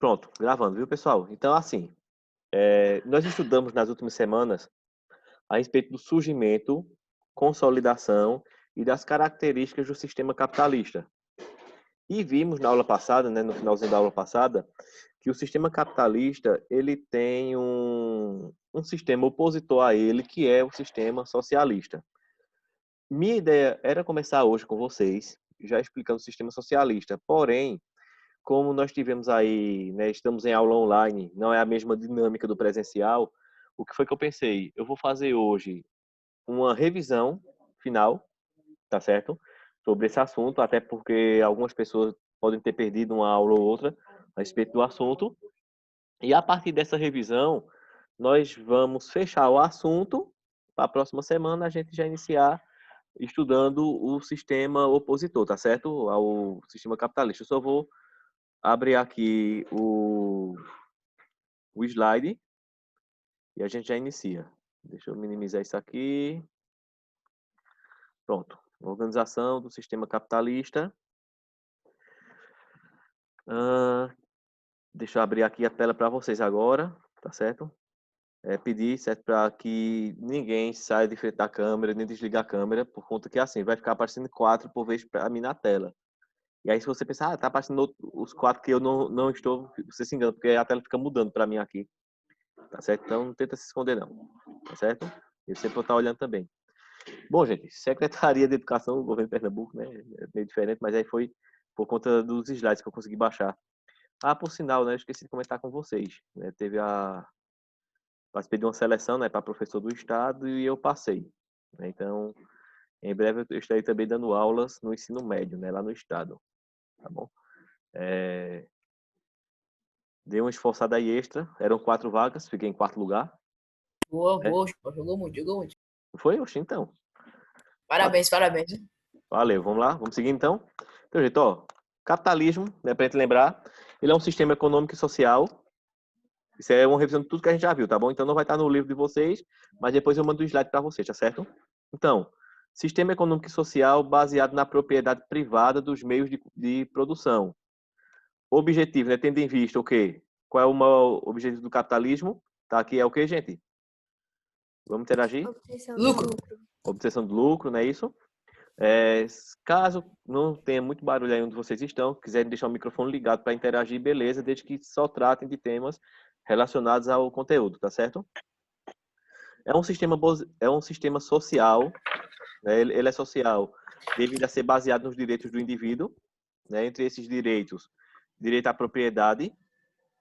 Pronto, gravando, viu, pessoal? Então, assim, nós estudamos nas últimas semanas a respeito do surgimento, consolidação e das características do sistema capitalista. E vimos na aula passada, né, no finalzinho da aula passada, que o sistema capitalista ele tem um sistema opositor a ele, que é o sistema socialista. Minha ideia era começar hoje com vocês, já explicando o sistema socialista, porém, como nós tivemos aí, né, estamos em aula online, não é a mesma dinâmica do presencial, o que foi que eu pensei? Eu vou fazer hoje uma revisão final, tá certo? Sobre esse assunto, até porque algumas pessoas podem ter perdido uma aula ou outra a respeito do assunto. E a partir dessa revisão, nós vamos fechar o assunto. Para a próxima semana, a gente já iniciar estudando o sistema opositor, tá certo? Ao sistema capitalista. Eu só vou abrir aqui o slide e a gente já inicia. Deixa eu minimizar isso aqui. Pronto. Organização do sistema capitalista. Deixa eu abrir aqui a tela para vocês agora, tá certo? Pedir, certo, para que ninguém saia de frente da câmera, nem desligar a câmera, por conta que assim, vai ficar aparecendo 4 por vez para mim na tela. E aí se você pensar, tá aparecendo os 4 que eu não estou, você se engana, porque a tela fica mudando para mim aqui. Tá certo? Então não tenta se esconder não, tá certo? Eu sempre vou estar olhando também. Bom, gente, Secretaria de Educação do Governo de Pernambuco, né? É meio diferente, mas aí foi por conta dos slides que eu consegui baixar. Ah, por sinal, né? Eu esqueci de comentar com vocês. Né? Participei de uma seleção, né, para professor do estado e eu passei. Né? Então, em breve eu estarei também dando aulas no ensino médio, né, lá no estado. Tá bom? Dei uma esforçada aí extra. Eram 4 vagas, fiquei em 4º lugar. Boa, Né? boa, jogou muito, jogou muito. Foi? Oxi, então. Parabéns, parabéns. Valeu, vamos lá, vamos seguir então. Então, gente, ó, capitalismo, né, para gente lembrar, ele é um sistema econômico e social. Isso é uma revisão de tudo que a gente já viu, tá bom? Então não vai estar no livro de vocês, mas depois eu mando o slide para vocês, tá certo? Então, sistema econômico e social baseado na propriedade privada dos meios de produção. Objetivo, né, tendo em vista o quê? Qual é o maior objetivo do capitalismo? Tá aqui é o quê, gente? Vamos interagir? Obtenção Lucro. do lucro. Obtenção do lucro, não é isso? Caso não tenha muito barulho aí onde vocês estão, quiserem deixar o microfone ligado para interagir, beleza, desde que só tratem de temas relacionados ao conteúdo, tá certo? É um sistema social, né? Ele é social devido a ser baseado nos direitos do indivíduo, né? Entre esses direitos, direito à propriedade,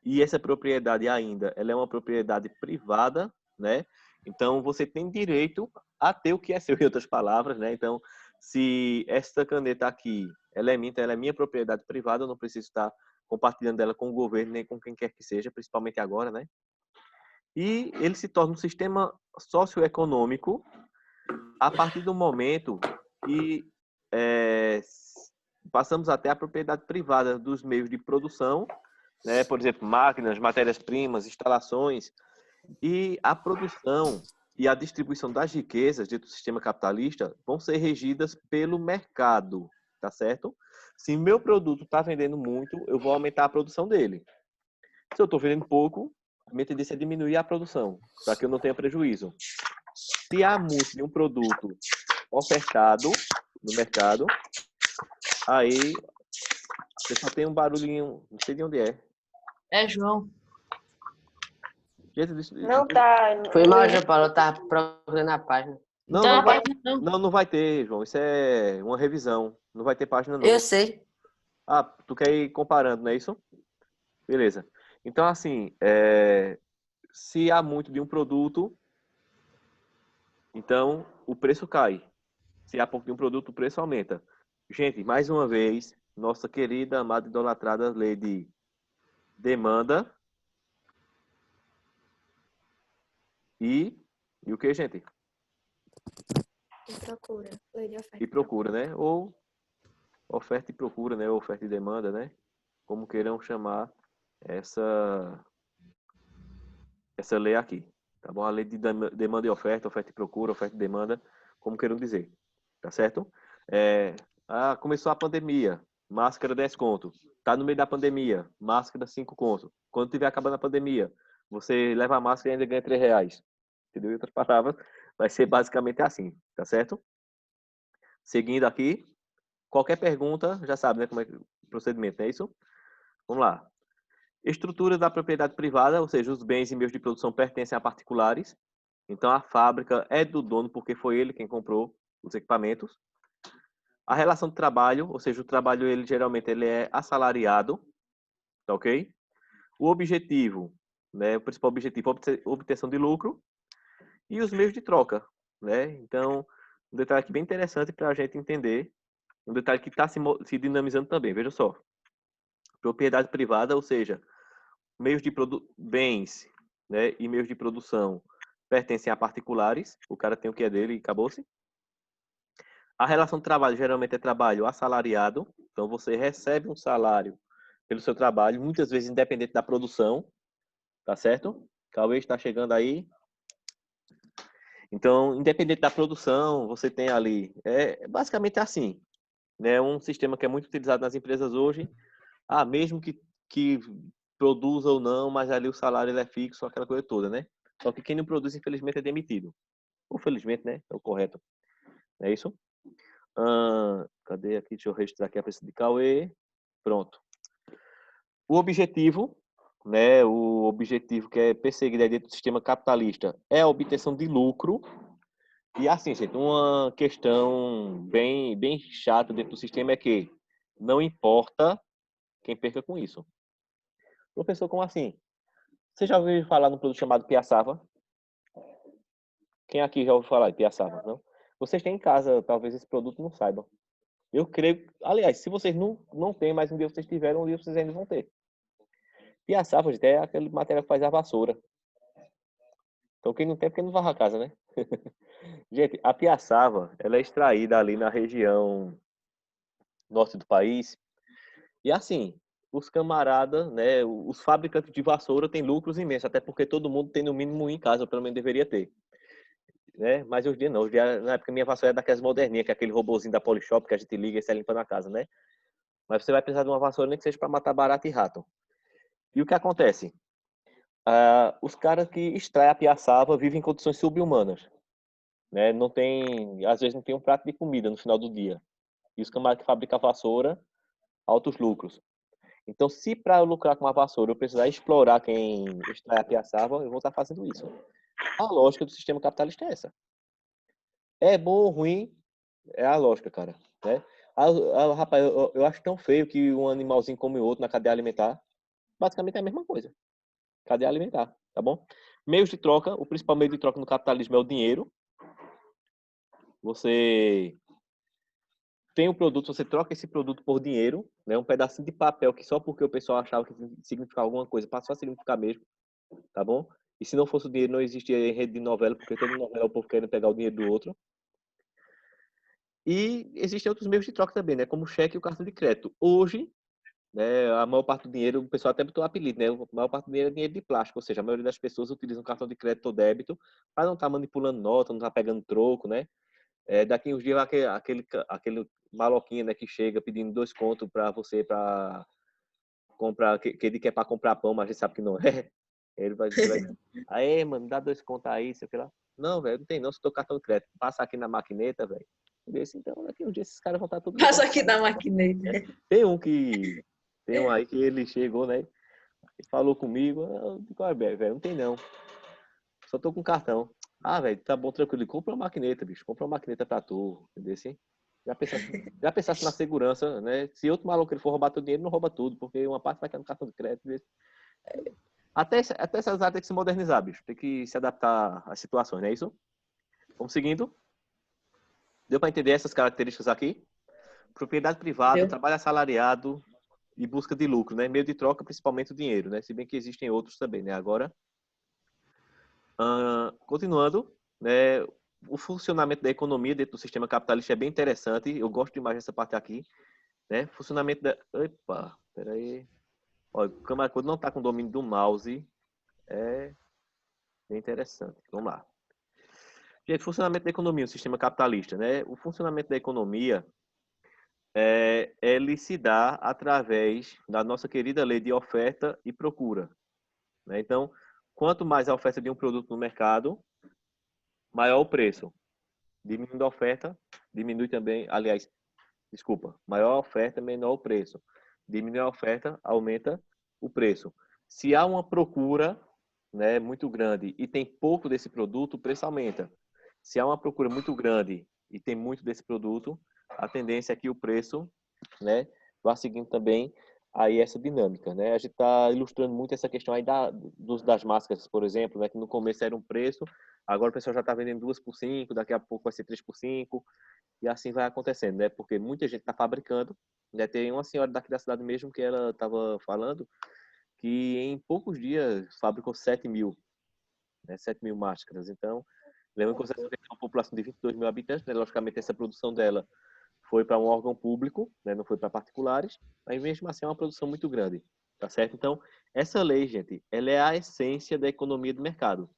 e essa propriedade ainda, ela é uma propriedade privada, né? Então, você tem direito a ter o que é seu, em outras palavras, né? Então, se esta caneta aqui, ela é minha, então ela é minha propriedade privada, eu não preciso estar compartilhando ela com o governo, nem com quem quer que seja, principalmente agora, né? E ele se torna um sistema socioeconômico a partir do momento que passamos até a propriedade privada dos meios de produção, né? Por exemplo, máquinas, matérias-primas, instalações, e a produção e a distribuição das riquezas dentro do sistema capitalista vão ser regidas pelo mercado, tá certo? Se meu produto está vendendo muito, eu vou aumentar a produção dele. Se eu estou vendendo pouco, a minha tendência é diminuir a produção, para que eu não tenha prejuízo. Se há muito de um produto ofertado no mercado, aí você só tem um barulhinho, não sei de onde é. É, João. Não tá. Foi mal, João Paulo, eu tava procurando a página. Não tá na vai, página, não. não vai ter, João. Isso é uma revisão. Não vai ter página, não. Eu sei. Ah, tu quer ir comparando, não é isso? Beleza. Então, assim, se há muito de um produto, então o preço cai. Se há pouco de um produto, o preço aumenta. Gente, mais uma vez, nossa querida, amada, idolatrada lei de demanda e o que, gente? E procura. Lei de oferta E procura, né? Ou oferta e procura, né? Ou oferta e demanda, né? Como queiram chamar essa lei aqui. Tá bom? A lei de demanda e oferta e procura, oferta e demanda, como queiram dizer. Tá certo? Começou a pandemia. máscara 10 conto. Tá no meio da pandemia, máscara 5 conto. Quando tiver acabando a pandemia, você leva a máscara e ainda ganha 3 reais. Entendeu? Em outras palavras, vai ser basicamente assim, tá certo? Seguindo aqui, qualquer pergunta, já sabe, né, como é o procedimento, não é isso? Vamos lá. Estrutura da propriedade privada, ou seja, os bens e meios de produção pertencem a particulares. Então, a fábrica é do dono porque foi ele quem comprou os equipamentos. A relação de trabalho, ou seja, o trabalho ele geralmente ele é assalariado, tá ok? O objetivo, né, o principal objetivo é obtenção de lucro e os meios de troca, né? Então, um detalhe aqui bem interessante para a gente entender, um detalhe que está se dinamizando também, veja só. Propriedade privada, ou seja, meios de bens, né, e meios de produção pertencem a particulares, o cara tem o que é dele e acabou-se. A relação de trabalho geralmente é trabalho assalariado, então você recebe um salário pelo seu trabalho, muitas vezes independente da produção, tá certo? Cauê está chegando aí. Então, independente da produção, você tem ali, basicamente assim, né? Um sistema que é muito utilizado nas empresas hoje. Mesmo que produza ou não, mas ali o salário ele é fixo, aquela coisa toda, né? Só que quem não produz, infelizmente, é demitido. Ou felizmente, né? É o correto. É isso? Cadê aqui? Deixa eu registrar aqui a presença de Cauê. Pronto. O objetivo, né? O objetivo que é perseguido aí dentro do sistema capitalista é a obtenção de lucro. E assim, gente, uma questão bem chata dentro do sistema é que não importa quem perca com isso. Professor, como assim? Você já ouviu falar num produto chamado piaçava? Quem aqui já ouviu falar de piaçava, não? Vocês têm em casa, talvez esse produto não saibam. Eu creio, aliás, se vocês não têm, mas um dia vocês tiveram, um dia vocês ainda vão ter. Piaçava, gente, é aquele material que faz a vassoura. Então quem não tem, porque não varra a casa, né? Gente, a piaçava, ela é extraída ali na região norte do país. E assim, os camaradas, né, os fabricantes de vassoura têm lucros imensos, até porque todo mundo tem no mínimo um em casa, ou pelo menos deveria ter. Né? Mas hoje em dia não. Hoje em dia, na época minha vassoura é daquelas moderninhas, que é aquele robozinho da Polishop que a gente liga e sai limpando a casa, né? Mas você vai precisar de uma vassoura nem que seja para matar barata e rato. E o que acontece? Os caras que extraem a piaçava vivem em condições subhumanas, né? Não tem, às vezes não tem um prato de comida no final do dia. E os camaradas que fabricam a vassoura, altos lucros. Então, se para eu lucrar com uma vassoura eu precisar explorar quem extrai a piaçava, eu vou estar fazendo isso. A lógica do sistema capitalista é essa. É bom ou ruim, é a lógica, cara. Né? Rapaz, eu acho tão feio que um animalzinho come o outro na cadeia alimentar. Basicamente é a mesma coisa. Cadeia alimentar, tá bom? Meios de troca, o principal meio de troca no capitalismo é o dinheiro. Você tem um produto, você troca esse produto por dinheiro, né? Um pedacinho de papel que só porque o pessoal achava que significava alguma coisa, passou a significar mesmo, tá bom? E se não fosse o dinheiro, não existia rede de novela, porque toda novela é o povo querendo pegar o dinheiro do outro. E existem outros meios de troca também, né? Como o cheque e o cartão de crédito. Hoje, né, a maior parte do dinheiro, o pessoal até botou o apelido, né? A maior parte do dinheiro é dinheiro de plástico, ou seja, a maioria das pessoas utilizam cartão de crédito ou débito para não estar manipulando nota, não estar pegando troco, né? Daqui uns dias aquele maloquinho, né, que chega pedindo 2 contos para você para comprar, que ele quer para comprar pão, mas a gente sabe que não é. Ele vai dizer, aí, mano, dá 2 contos aí, sei lá. Não, velho, não tem não, se tô cartão de crédito, passa aqui na maquineta, velho. Então, daqui uns dias esses caras vão estar tudo Passa aqui na maquineta. Tem um aí que ele chegou, né? E falou comigo, eu digo, velho, não tem não. Só tô com cartão. Velho, tá bom, tranquilo. Compra uma maquineta, bicho. Compra uma maquineta pra tu, entendeu assim? Já pensasse na segurança, né? Se outro maluco ele for roubar teu dinheiro, não rouba tudo, porque uma parte vai cair no cartão de crédito. Até essas áreas tem que se modernizar, bicho. Tem que se adaptar às situações, não é isso? Vamos seguindo. Deu para entender essas características aqui? Propriedade privada, Deu. trabalho assalariado e busca de lucro, né? Meio de troca, principalmente o dinheiro, né? Se bem que existem outros também, né? Agora, continuando, né? O funcionamento da economia dentro do sistema capitalista é bem interessante. Eu gosto demais dessa parte aqui, né? Funcionamento da... Epa, peraí. Olha, o camarada quando não está com o domínio do mouse, é bem interessante. Vamos lá. Gente, funcionamento da economia, o sistema capitalista, né? O funcionamento da economia ele se dá através da nossa querida lei de oferta e procura, né? Então, quanto mais a oferta de um produto no mercado, maior o preço. Diminuindo a oferta, diminui também, aliás, desculpa, maior a oferta, menor o preço. Diminui a oferta, aumenta o preço. Se há uma procura, né, muito grande e tem pouco desse produto, o preço aumenta. Se há uma procura muito grande e tem muito desse produto, a tendência é que o preço, né, vá seguindo também aí essa dinâmica, né? A gente está ilustrando muito essa questão aí das máscaras, por exemplo, né, que no começo era um preço, agora o pessoal já está vendendo 2 por 5, daqui a pouco vai ser 3 por 5, e assim vai acontecendo, né? Porque muita gente está fabricando, né? Tem uma senhora daqui da cidade mesmo que ela estava falando que em poucos dias fabricou 7.000, né? 7.000 máscaras. Então, lembra que você tem uma população de 22 mil habitantes, né? Logicamente, essa produção dela foi para um órgão público, né? Não foi para particulares, mas mesmo assim é uma produção muito grande, tá certo? Então, essa lei, gente, ela é a essência da economia de mercado.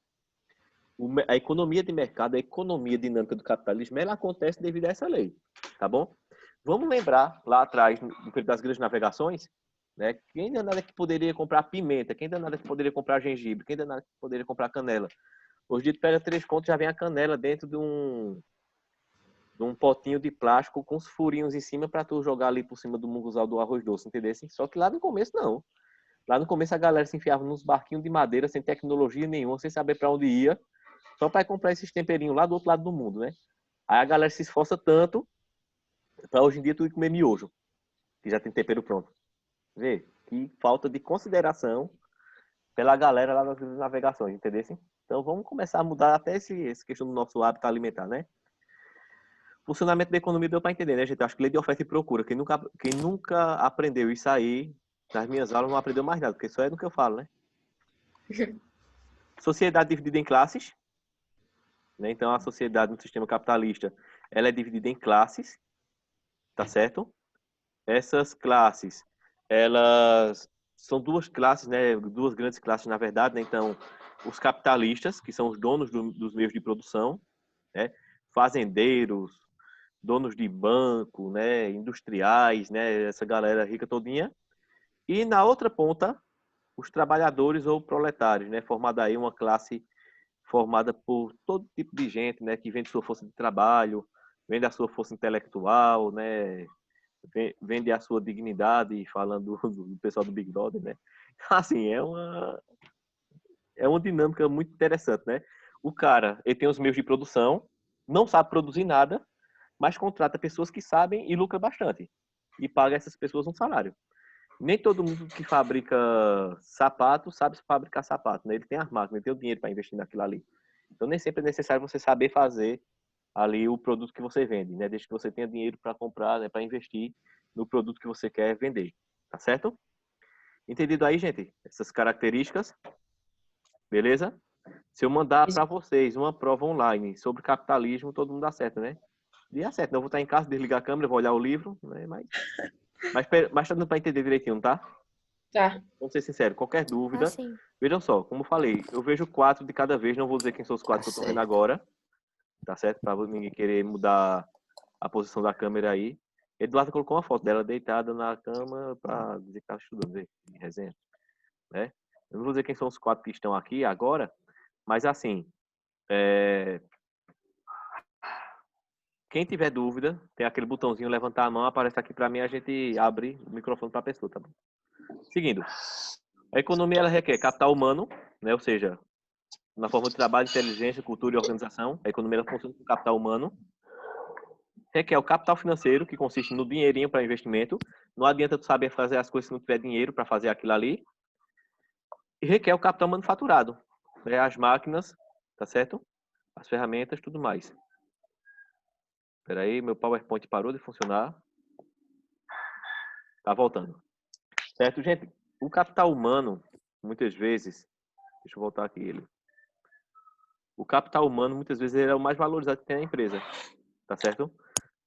A economia de mercado, a economia dinâmica do capitalismo, ela acontece devido a essa lei, tá bom? Vamos lembrar lá atrás, no período das grandes navegações, né? Quem danada que poderia comprar pimenta? Quem danada que poderia comprar gengibre? Quem danada que poderia comprar canela? Hoje em dia, tu pega 3 contos, já vem a canela dentro de um potinho de plástico com os furinhos em cima para tu jogar ali por cima do munguzal do arroz doce, entendeu? Só que lá no começo, não. Lá no começo, a galera se enfiava nos barquinhos de madeira, sem tecnologia nenhuma, sem saber para onde ia, só para comprar esses temperinhos lá do outro lado do mundo, né? Aí a galera se esforça tanto para hoje em dia tu ir comer miojo, que já tem tempero pronto. Vê, que falta de consideração pela galera lá nas navegações, entendeu? Então vamos começar a mudar até esse questão do nosso hábito alimentar, né? Funcionamento da economia deu para entender, né, gente? Acho que lei de oferta e procura. Quem nunca aprendeu isso aí, nas minhas aulas não aprendeu mais nada, porque isso é do que eu falo, né? Sociedade dividida em classes, né? Então a sociedade no sistema capitalista, ela é dividida em classes, tá certo? Essas classes, elas são duas classes, né? Duas grandes classes, na verdade, né? Então, os capitalistas, que são os donos dos meios de produção, né? Fazendeiros, donos de banco, né? Industriais, né? Essa galera rica todinha. E na outra ponta, os trabalhadores ou proletários, né? Formada aí uma classe formada por todo tipo de gente, né? Que vende sua força de trabalho, vende a sua força intelectual, né? Vende a sua dignidade, falando do pessoal do Big Brother, né? Assim, é uma dinâmica muito interessante, né? O cara, ele tem os meios de produção, não sabe produzir nada, mas contrata pessoas que sabem e lucra bastante. E paga essas pessoas um salário. Nem todo mundo que fabrica sapato sabe fabricar sapato, né? Ele tem as máquinas, ele tem o dinheiro para investir naquilo ali. Então, nem sempre é necessário você saber fazer ali o produto que você vende, né? Desde que você tenha dinheiro para comprar, né? Para investir no produto que você quer vender, tá certo? Entendido aí, gente? Essas características, beleza? Se eu mandar para vocês uma prova online sobre capitalismo, todo mundo acerta, né? E acerta. Não vou estar em casa, desligar a câmera, vou olhar o livro, né? Mas tá dando para entender direitinho, tá? Tá. Vamos ser sinceros, qualquer dúvida. Assim. Vejam só, como eu falei, eu vejo 4 de cada vez, não vou dizer quem são os 4 que eu tô vendo agora, tá certo? Para ninguém querer mudar a posição da câmera aí. Eduardo colocou uma foto dela deitada na cama para dizer que estava estudando, ver, resenha, né? Eu não vou dizer quem são os 4 que estão aqui agora, mas assim, quem tiver dúvida, tem aquele botãozinho levantar a mão, aparece aqui para mim, a gente abre o microfone para a pessoa, tá bom? Seguindo, a economia ela requer capital humano, né? Ou seja, na forma de trabalho, inteligência, cultura e organização. A economia ela funciona com capital humano. Requer o capital financeiro, que consiste no dinheirinho para investimento. Não adianta tu saber fazer as coisas se não tiver dinheiro para fazer aquilo ali. E requer o capital manufaturado, né? As máquinas, tá certo? As ferramentas, tudo mais. Espera aí, meu PowerPoint parou de funcionar. Tá voltando. Certo, gente? O capital humano, muitas vezes, deixa eu voltar aqui ele. O capital humano, muitas vezes, ele é o mais valorizado que tem na empresa, tá certo?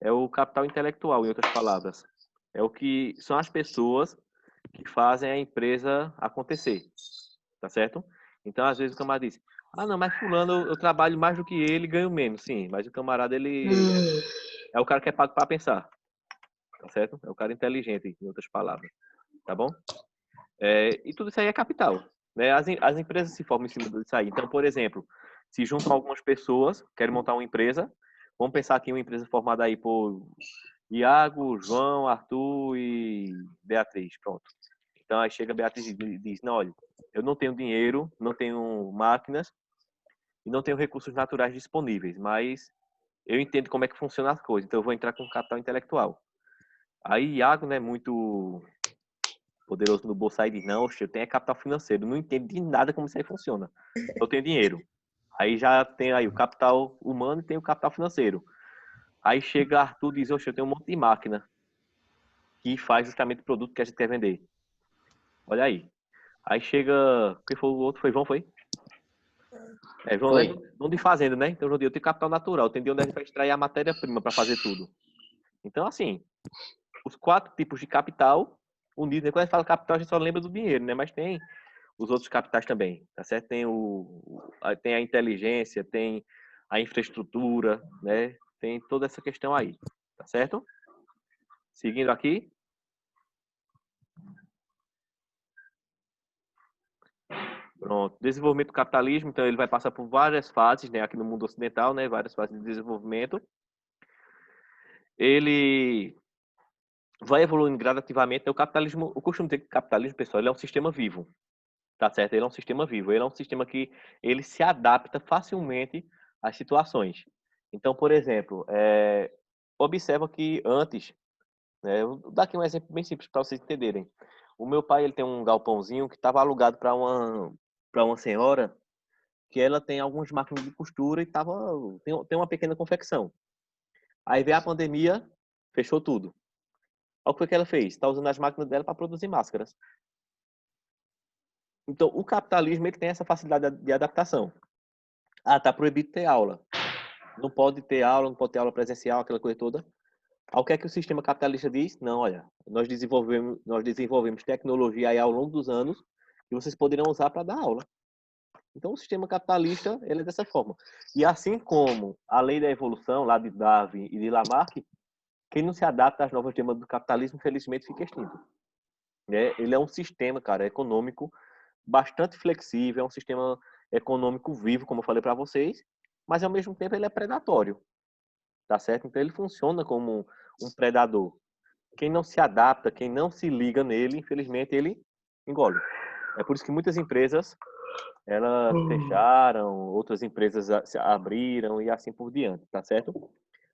É o capital intelectual, em outras palavras. É o que são as pessoas que fazem a empresa acontecer, tá certo? Então, às vezes o camarada diz: ah, não, mas fulano, eu trabalho mais do que ele, ganho menos. Sim, mas o camarada, ele é o cara que é pago para pensar, tá certo? É o cara inteligente, em outras palavras, tá bom? E tudo isso aí é capital, né? As empresas se formam em cima disso aí. Então, por exemplo, se juntam algumas pessoas, querem montar uma empresa, vamos pensar aqui em uma empresa formada aí por Iago, João, Arthur e Beatriz, pronto. Então aí chega a Beatriz e diz, não, olha, eu não tenho dinheiro, não tenho máquinas e não tenho recursos naturais disponíveis, mas eu entendo como é que funciona as coisas, então eu vou entrar com capital intelectual. Aí Iago, né, muito poderoso no bolso aí diz, não, oxe, eu tenho capital financeiro, não entendo de nada como isso aí funciona. Eu tenho dinheiro. Aí já tem aí o capital humano e tem o capital financeiro. Aí chega Arthur e diz, oxe, eu tenho um monte de máquina que faz justamente o produto que a gente quer vender. Olha aí. Aí chega, quem foi o outro? Foi João, foi? João, Foi? dono de fazenda, né? Então, João, eu tenho capital natural, tem de onde a gente vai extrair a matéria-prima para fazer tudo. Então, assim, os 4 tipos de capital unidos, né? Quando a gente fala capital, a gente só lembra do dinheiro, né? Mas tem os outros capitais também, tá certo? Tem a inteligência, tem a infraestrutura, né? Tem toda essa questão aí, tá certo? Seguindo aqui. Pronto. Desenvolvimento do capitalismo, então ele vai passar por várias fases, né? Aqui no mundo ocidental, né? Várias fases de desenvolvimento. Ele vai evoluindo gradativamente. O capitalismo, eu costumo dizer que o capitalismo, pessoal, ele é um sistema vivo, tá certo? Ele é um sistema vivo. Ele é um sistema que ele se adapta facilmente às situações. Então, por exemplo, observa que antes, né? Eu vou dar aqui um exemplo bem simples para vocês entenderem. O meu pai, ele tem um galpãozinho que estava alugado para uma senhora que ela tem algumas máquinas de costura e tem uma pequena confecção. Aí veio a pandemia, fechou tudo. Olha o que foi que ela fez? Está usando as máquinas dela para produzir máscaras. Então, o capitalismo ele tem essa facilidade de adaptação. Ah, tá proibido ter aula. Não pode ter aula, não pode ter aula presencial, aquela coisa toda. Ao que é que o sistema capitalista diz? Não, olha, nós desenvolvemos tecnologia aí ao longo dos anos que vocês poderão usar para dar aula. Então, o sistema capitalista ele é dessa forma. E assim como a lei da evolução, lá de Darwin e de Lamarck, quem não se adapta às novas demandas do capitalismo, infelizmente, fica extinto. Ele é um sistema, cara, econômico bastante flexível, é um sistema econômico vivo, como eu falei para vocês, mas ao mesmo tempo ele é predatório, tá certo? Então ele funciona como um predador. Quem não se adapta, quem não se liga nele, infelizmente ele engole. É por isso que muitas empresas elas fecharam, outras empresas se abriram e assim por diante, tá certo?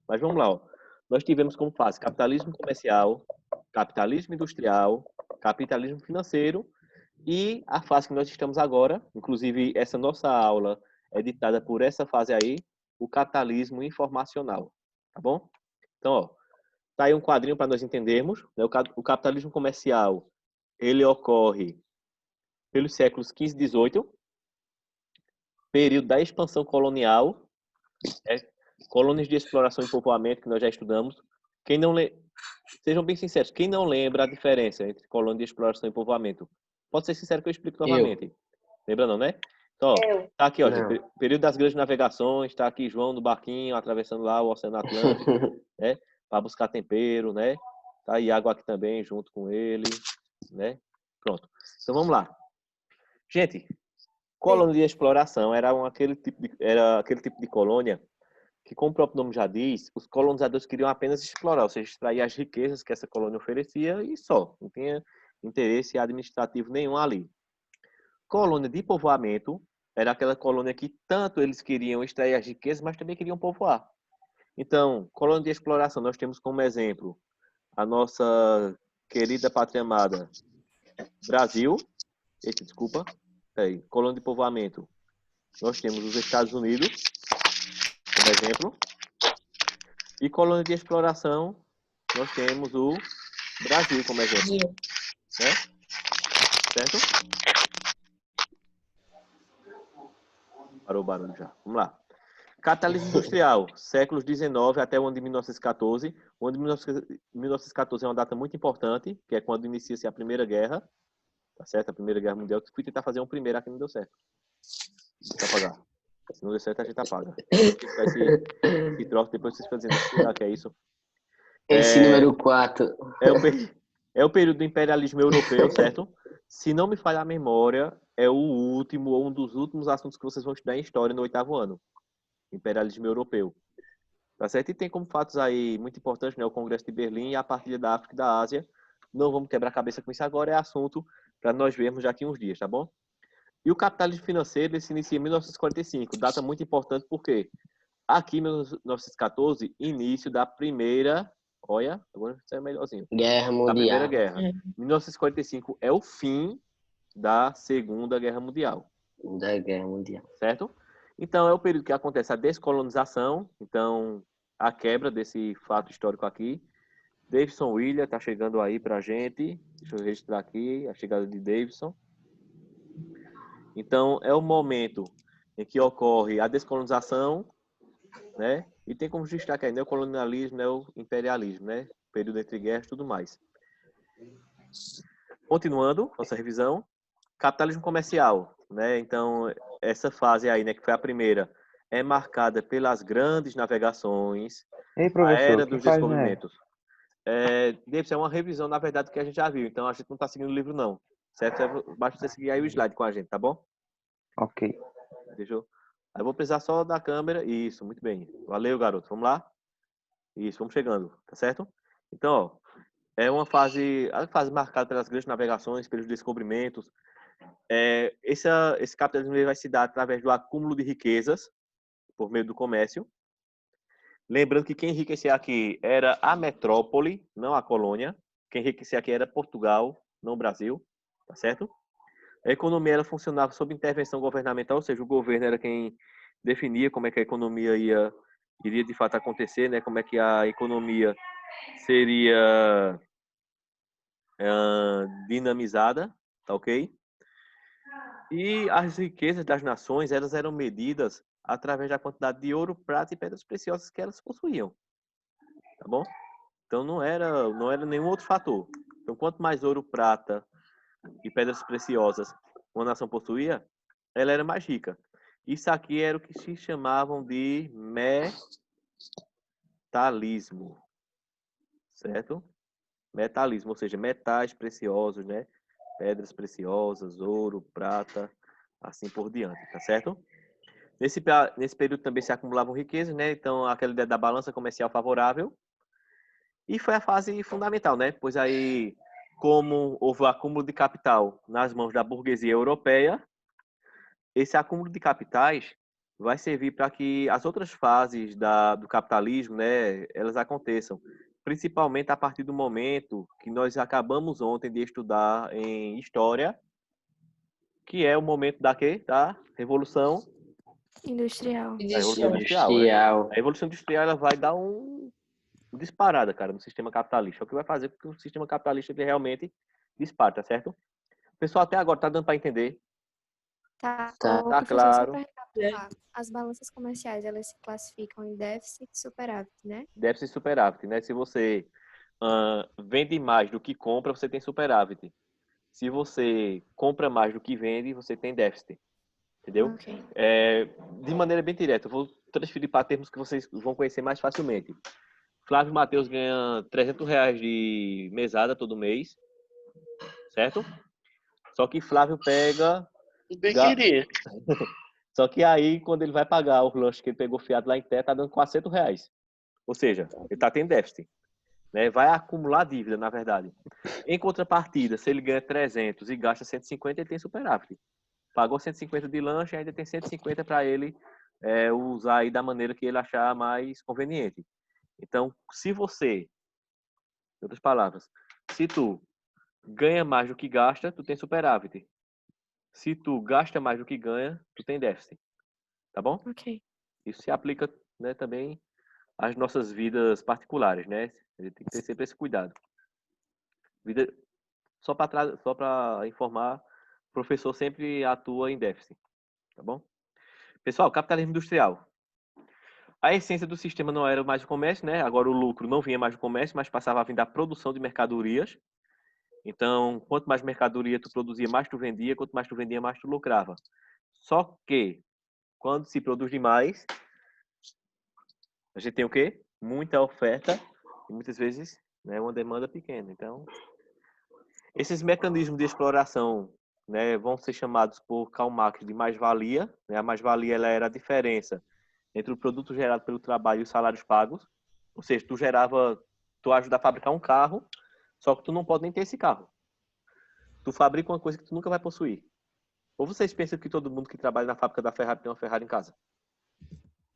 Mas vamos lá, ó. Nós tivemos como fase capitalismo comercial, capitalismo industrial, capitalismo financeiro e a fase que nós estamos agora, inclusive essa nossa aula é ditada por essa fase aí, o capitalismo informacional, tá bom? Então, ó, tá aí um quadrinho para nós entendermos, né? O capitalismo comercial, ele ocorre pelos séculos 15 e 18, período da expansão colonial, colônias de exploração e povoamento que nós já estudamos. Quem não Sejam bem sinceros, quem não lembra a diferença entre colônia de exploração e povoamento? Pode ser sincero que eu explico novamente. Lembra não, né? Então, ó, tá aqui, ó, gente, período das grandes navegações, tá aqui João no barquinho, atravessando lá o Oceano Atlântico, né? Para buscar tempero, né? Tá aí água aqui também, junto com ele, né? Pronto. Então, vamos lá. Gente, colônia de exploração era aquele tipo de colônia que, como o próprio nome já diz, os colonizadores queriam apenas explorar, ou seja, extrair as riquezas que essa colônia oferecia e só. Não tinha interesse administrativo nenhum ali. Colônia de povoamento era aquela colônia que tanto eles queriam extrair as riquezas, mas também queriam povoar. Então, colônia de exploração, nós temos como exemplo a nossa querida pátria amada Brasil. Eita, desculpa. Aí, colônia de povoamento. Nós temos os Estados Unidos, como exemplo. E colônia de exploração, nós temos o Brasil como exemplo. Né? Certo? Parou o barulho já. Vamos lá. Capitalismo industrial, séculos 19 até o ano de 1914. O ano de 1914 é uma data muito importante, que é quando inicia-se a Primeira Guerra. Tá certo? A Primeira Guerra Mundial. Eu fui tentar fazer um primeiro aqui, não deu certo. Deixa eu apagar. Se não der certo, a gente apaga. Esse troço, depois vocês ficam dizendo que é isso. Esse número 4. É o, é o período do imperialismo europeu, certo? Se não me falha a memória, é o último ou um dos últimos assuntos que vocês vão estudar em história no 8º ano. Imperialismo europeu. Tá certo? E tem como fatos aí muito importantes, né? O Congresso de Berlim e a partilha da África e da Ásia. Não vamos quebrar a cabeça com isso agora, é assunto para nós vermos daqui uns dias, tá bom? E o capitalismo financeiro ele se inicia em 1945, data muito importante porque aqui em 1914, início da primeira, olha, agora isso é melhorzinho, Guerra da Primeira Mundial. Guerra. 1945 é o fim da Segunda Guerra Mundial, Da Guerra Mundial. certo? Então é o período que acontece a descolonização, então a quebra desse fato histórico aqui. Davidson William está chegando aí para a gente. Deixa eu registrar aqui a chegada de Davidson. Então, é o momento em que ocorre a descolonização, né? E tem como destacar aí, né? O colonialismo, né? O imperialismo, né? Período entre guerras e tudo mais. Continuando nossa revisão, capitalismo comercial, né? Então, essa fase aí, né? Que foi a primeira, é marcada pelas grandes navegações, Ei, a professor, era o que dos faz, né? descobrimentos. Davidson, é uma revisão, na verdade, que a gente já viu. Então, a gente não está seguindo o livro, não. Certo? Basta você seguir aí o slide com a gente, tá bom? Ok. Deixa eu... Aí eu vou precisar só da câmera. Isso, muito bem. Valeu, garoto. Vamos lá? Isso, vamos chegando, tá certo? Então, ó, é uma fase, a fase marcada pelas grandes navegações, pelos descobrimentos. Esse capitalismo vai se dar através do acúmulo de riquezas por meio do comércio. Lembrando que quem enriquecia aqui era a metrópole, não a colônia. Quem enriquecia aqui era Portugal, não o Brasil, tá certo? A economia ela funcionava sob intervenção governamental, ou seja, o governo era quem definia como é que a economia iria de fato acontecer, né? Como é que a economia seria dinamizada, tá ok? E as riquezas das nações elas eram medidas através da quantidade de ouro, prata e pedras preciosas que elas possuíam, tá bom? Então não era nenhum outro fator. Então quanto mais ouro, prata e pedras preciosas uma nação possuía, ela era mais rica. Isso aqui era o que se chamavam de metalismo, certo? Metalismo, ou seja, metais preciosos, né? Pedras preciosas, ouro, prata, assim por diante, tá certo? Nesse período também se acumulavam riquezas, né? Então, aquela ideia da balança comercial favorável. E foi a fase fundamental, né? Pois aí, como houve o acúmulo de capital nas mãos da burguesia europeia, esse acúmulo de capitais vai servir para que as outras fases do capitalismo, né, elas aconteçam, principalmente a partir do momento que nós acabamos ontem de estudar em história, que é o momento da quê? Da Revolução, Industrial. da Revolução Industrial, né? Industrial. A Revolução Industrial ela vai dar uma disparada, cara, no sistema capitalista. É o que vai fazer com que o sistema capitalista ele realmente dispare, tá certo? Pessoal, até agora tá dando para entender? Tá. Tá. Ô, Tá professor, só claro. para recapitular, as balanças comerciais, elas se classificam em déficit e superávit, né? Déficit e superávit, né? Se você vende mais do que compra, você tem superávit. Se você compra mais do que vende, você tem déficit. Entendeu? Ok. De maneira bem direta, eu vou transferir para termos que vocês vão conhecer mais facilmente. Flávio Matheus ganha R$ 300 de mesada todo mês, certo? Só que Flávio pega... Bem queria. Só que aí, quando ele vai pagar o lanche que ele pegou fiado lá em terra, tá dando R$ 400. Ou seja, ele tá tendo déficit. Né? Vai acumular dívida, na verdade. Em contrapartida, se ele ganha 300 e gasta 150, ele tem superávit. Pagou 150 de lanche, ainda tem 150 para ele usar aí da maneira que ele achar mais conveniente. Então, se você, em outras palavras, se tu ganha mais do que gasta, tu tem superávit. Se tu gasta mais do que ganha, tu tem déficit. Tá bom? Ok. Isso se aplica, né, também às nossas vidas particulares, né? A gente tem que ter sempre esse cuidado. Vida, só para informar, o professor sempre atua em déficit, tá bom? Pessoal, capitalismo industrial. A essência do sistema não era mais o comércio, né? Agora o lucro não vinha mais do comércio, mas passava a vir da produção de mercadorias. Então, quanto mais mercadoria tu produzia, mais tu vendia, quanto mais tu vendia, mais tu lucrava. Só que, quando se produz demais, a gente tem o quê? Muita oferta e muitas vezes né, uma demanda pequena. Então, esses mecanismos de exploração, né, vão ser chamados por Karl Marx de mais-valia. Né? A mais-valia ela era a diferença entre o produto gerado pelo trabalho e os salários pagos. Ou seja, tu ajuda a fabricar um carro, só que tu não pode nem ter esse carro. Tu fabrica uma coisa que tu nunca vai possuir. Ou vocês pensam que todo mundo que trabalha na fábrica da Ferrari tem uma Ferrari em casa?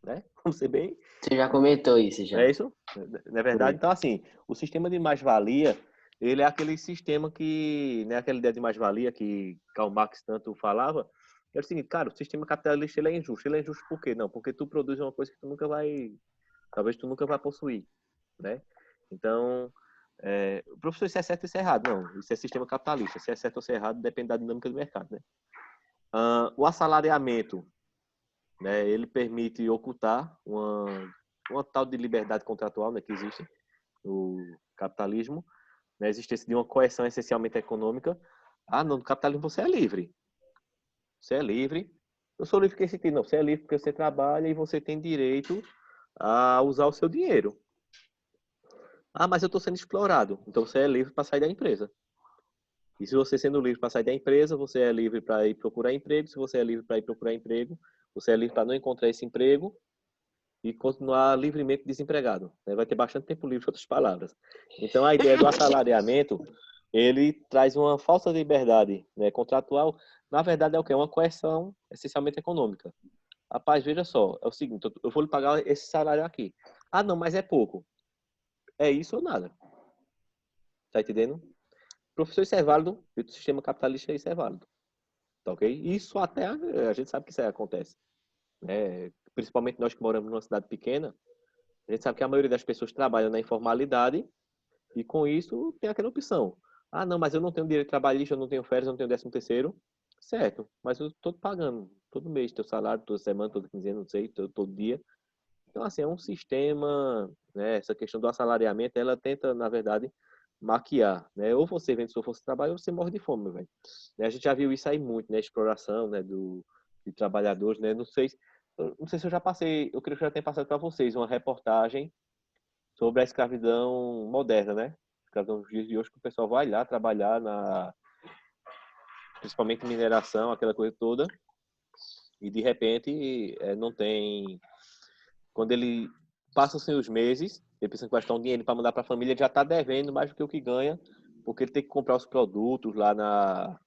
Né? Vamos ser bem... Você já comentou isso já. É isso? Não é verdade? Sim. Então, assim, o sistema de mais-valia, ele é aquele sistema que, né, aquela ideia de mais-valia que Karl Marx tanto falava, é o seguinte, cara, o sistema capitalista ele é injusto. Ele é injusto por quê? Não, porque tu produz uma coisa que tu nunca vai, talvez tu nunca vai possuir, né? Então, professor, isso é certo ou isso é errado? Não, isso é sistema capitalista. Se é certo ou se é errado, depende da dinâmica do mercado, né? O assalariamento, né, ele permite ocultar uma tal de liberdade contratual, né, que existe no capitalismo, né, a existência de uma coerção essencialmente econômica. Não, no capitalismo você é livre. Você é livre. Eu sou livre em que sentido? Não, você é livre porque você trabalha e você tem direito a usar o seu dinheiro. Mas eu estou sendo explorado. Então você é livre para sair da empresa. E se você sendo livre para sair da empresa, você é livre para ir procurar emprego. Se você é livre para ir procurar emprego, você é livre para não encontrar esse emprego e continuar livremente desempregado. Vai ter bastante tempo livre, em outras palavras. Então, a ideia do assalariamento, ele traz uma falsa liberdade, né, contratual. Na verdade, é o quê? É uma coerção essencialmente econômica. Rapaz, veja só, é o seguinte, eu vou lhe pagar esse salário aqui. Não, mas é pouco. É isso ou nada. Tá entendendo? Professor, isso é válido. E o sistema capitalista, isso é válido. Tá ok? Isso até a gente sabe que isso acontece. Né? Principalmente nós que moramos numa cidade pequena, a gente sabe que a maioria das pessoas trabalha na informalidade e com isso tem aquela opção. Não, mas eu não tenho direito trabalhista, eu não tenho férias, eu não tenho 13º. Certo, mas eu estou pagando todo mês teu salário, toda semana, toda quinzena, não sei, todo dia. Então, assim, é um sistema, né? Essa questão do assalariamento, ela tenta, na verdade, maquiar, né? Ou você vende seu força de trabalho ou você morre de fome, velho. A gente já viu isso aí muito, né? Exploração, né? De trabalhadores, né? Não sei se eu já passei, eu creio que eu já tenho passado para vocês uma reportagem sobre a escravidão moderna, né? Escravidão dos dias de hoje, que o pessoal vai lá trabalhar principalmente mineração, aquela coisa toda, e de repente não tem... Quando ele passa assim, os meses, ele pensa que vai gastar um dinheiro para mandar para a família, ele já está devendo mais do que o que ganha, porque ele tem que comprar os produtos lá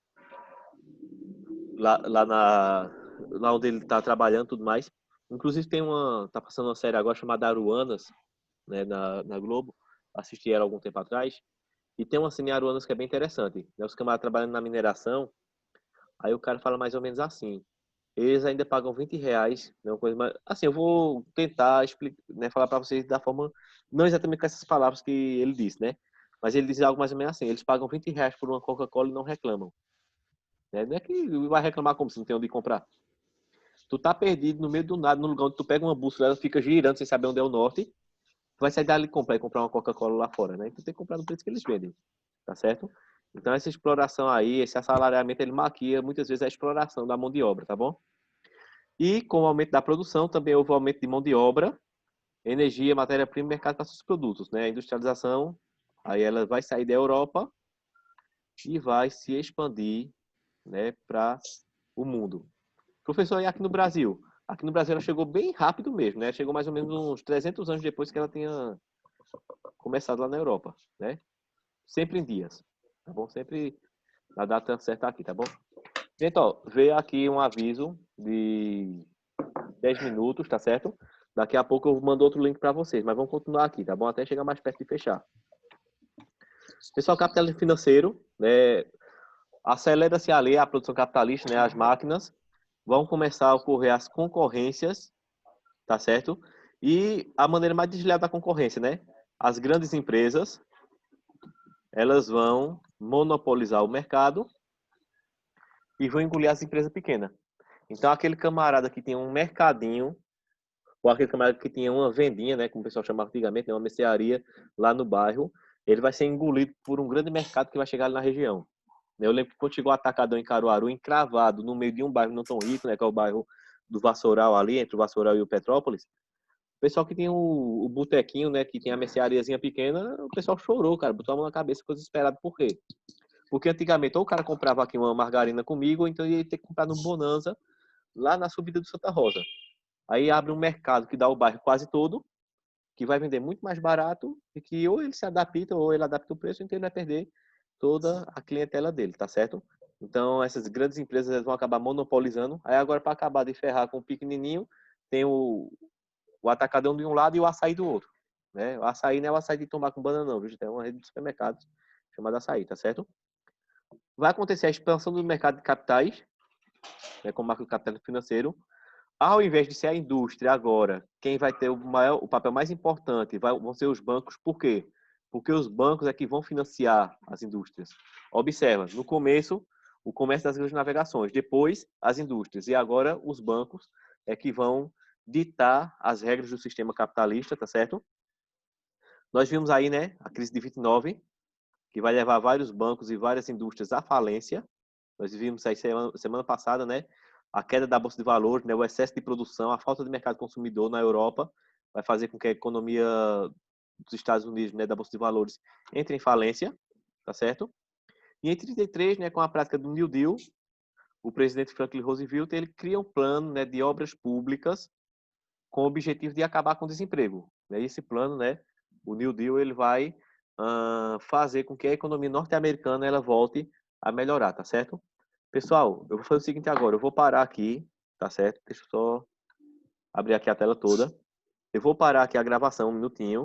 onde ele está trabalhando e tudo mais. Inclusive tá passando uma série agora chamada Aruanas, né, na Globo. Assisti ela algum tempo atrás. E tem uma cena em Aruanas que é bem interessante. Né? Os camaradas trabalhando na mineração, aí o cara fala mais ou menos assim. Eles ainda pagam R$ 20, né, uma coisa mais... Assim, eu vou tentar explicar, né, falar para vocês da forma, não exatamente com essas palavras que ele disse, né? Mas ele diz algo mais ou menos assim. Eles pagam R$ 20 por uma Coca-Cola e não reclamam. Né? Não é que vai reclamar como se não tem onde comprar. Tu tá perdido no meio do nada, no lugar onde tu pega uma bússola, ela fica girando sem saber onde é o norte. Tu vai sair dali e comprar uma Coca-Cola lá fora, né? Então tem que comprar no preço que eles vendem, tá certo? Então essa exploração aí, esse assalariamento, ele maquia muitas vezes a exploração da mão de obra, tá bom? E com o aumento da produção, também houve o aumento de mão de obra, energia, matéria-prima e mercado para seus produtos, né? A industrialização, aí ela vai sair da Europa e vai se expandir, né, para o mundo. Professor, e aqui no Brasil? Aqui no Brasil ela chegou bem rápido mesmo, né? Chegou mais ou menos uns 300 anos depois que ela tinha começado lá na Europa, né? Sempre em dias, tá bom? Sempre na data certa aqui, tá bom? Gente, ó, veio aqui um aviso de 10 minutos, tá certo? Daqui a pouco eu mando outro link para vocês, mas vamos continuar aqui, tá bom? Até chegar mais perto de fechar. Pessoal, capitalismo financeiro, né? Acelera-se ali a produção capitalista, né? As máquinas vão começar a ocorrer as concorrências, tá certo? E a maneira mais desleal da concorrência, né? As grandes empresas, elas vão monopolizar o mercado e vão engolir as empresas pequenas. Então, aquele camarada que tinha um mercadinho, ou aquele camarada que tinha uma vendinha, né, como o pessoal chamava antigamente, né, uma mercearia lá no bairro, ele vai ser engolido por um grande mercado que vai chegar ali na região. Eu lembro que quando chegou o Atacadão em Caruaru, encravado no meio de um bairro não tão rico, né, que é o bairro do Vassoural ali, entre o Vassoural e o Petrópolis, O pessoal que tem o botequinho, né, que tem a merceariazinha pequena, o pessoal chorou, cara, botou a mão na cabeça, ficou desesperado. Por quê? Porque antigamente ou o cara comprava aqui uma margarina comigo, ou então ele ia ter que comprar no Bonanza, lá na subida do Santa Rosa. Aí abre um mercado que dá o bairro quase todo, que vai vender muito mais barato e que ou ele se adapta ou ele adapta o preço, então ele vai perder toda a clientela dele, tá certo? Então essas grandes empresas elas vão acabar monopolizando. Aí agora para acabar de ferrar com o pequenininho, tem o atacadão de um lado e o açaí do outro, né? O açaí não é o açaí de tomar com banana não, viu? Tem uma rede de supermercados chamada Açaí, tá certo? Vai acontecer a expansão do mercado de capitais, né, com o marco do capitalismo financeiro. Ao invés de ser a indústria agora, quem vai ter o papel mais importante vão ser os bancos. Por quê? Porque os bancos é que vão financiar as indústrias. Observa, no começo, o comércio das grandes navegações, depois as indústrias, e agora os bancos é que vão ditar as regras do sistema capitalista, tá certo? Nós vimos aí, né, a crise de 29, que vai levar vários bancos e várias indústrias à falência. Nós vimos aí semana passada, né, a queda da bolsa de valores, né, o excesso de produção, a falta de mercado consumidor na Europa vai fazer com que a economia dos Estados Unidos, né, da bolsa de valores entre em falência, tá certo? E em 33, né, com a prática do New Deal, o presidente Franklin Roosevelt ele cria um plano, né, de obras públicas com o objetivo de acabar com o desemprego. E esse plano, né, o New Deal, ele vai fazer com que a economia norte-americana ela volte a melhorar, tá certo? Pessoal, eu vou fazer o seguinte agora, eu vou parar aqui, tá certo? Deixa eu só abrir aqui a tela toda. Eu vou parar aqui a gravação um minutinho.